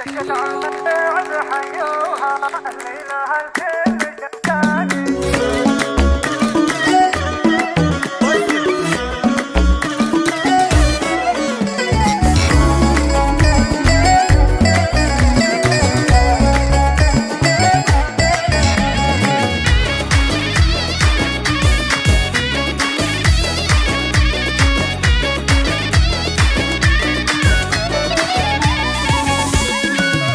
دشت على اللعب حيوها الليلة هالكل شفتاني.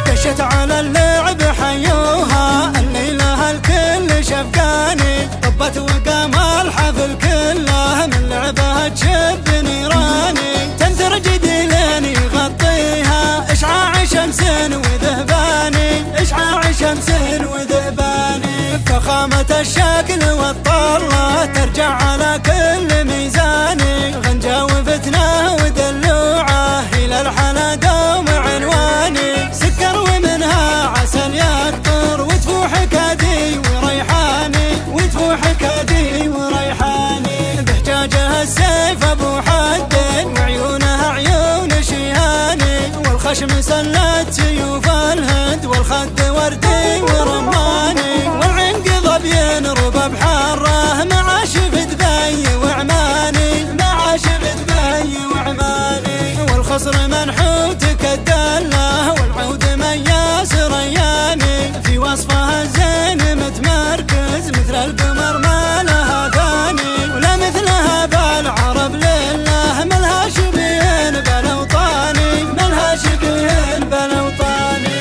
دشت على اللعب حيوها الليلة هالكل شفقاني. طبت وقام الحفل كله من لعبها تشب نيراني. تنثر جديلين يغطيها اشعاع شمس وذهباني. اشعاع شمس وذهباني. فخامة الشكل والطلة ترجع على كل ميزاني. غنجة وفتنة ودلوعة الى الحلا دوم عنواني. سكر ومنها عسل يقطر وتفوح كادي وريحاني. وتفوح كادي وريحاني. بحجاجها السيف ابو حد وعيونها عيون شيهاني. والخشم سلت سيوف الهند والخد وردي ورماني. والعنق ظبي رباب حاره مع شفت بي وعماني. مع شفت بي وعماني. والخصر منحوت كالدله والعود مياس رياني. في وصفها الزين متمركز مثل القمر ما لها ثاني. ولا مثلها بالعرب لله ملها شبيه بالاوطاني. ملها شبيه بالاوطاني.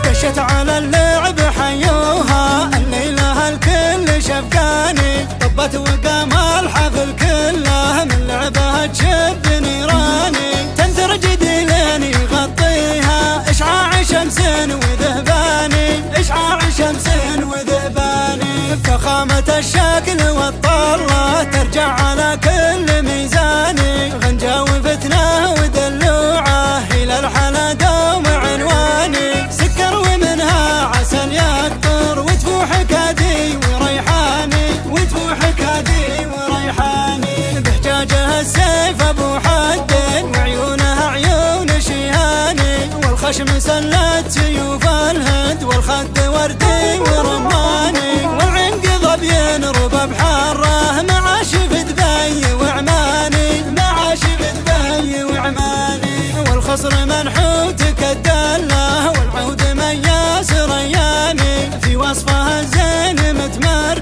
دشت على اللعب حيوها الليلة هالكل شفقاني. طبت وقام الحفل كله من لعبها تشب نيراني. تنثر جديلين يغطيها اشعاع شمس وذهباني. اشعاع شمس وذهباني. فخامة الشكل والطلة ترجع على كل ميزاني. غنجة وفتنة ودلوعة الى الحلا دوم عنواني. سكر ومنها عسل يقطر وتفوح كادي وريحاني. وتفوح كادي وريحاني. بحجاجها السيف ابو حد وعيونها عيون شيهاني. والخشم سلت سيوف الهند والخد وردي ورماني. والعنق ظبي رباب حاره مع شفت بي وعماني. مع شفت بي وعماني. والخصر منحوت كالدله والعود مياس رياني. في وصفها الزين متمر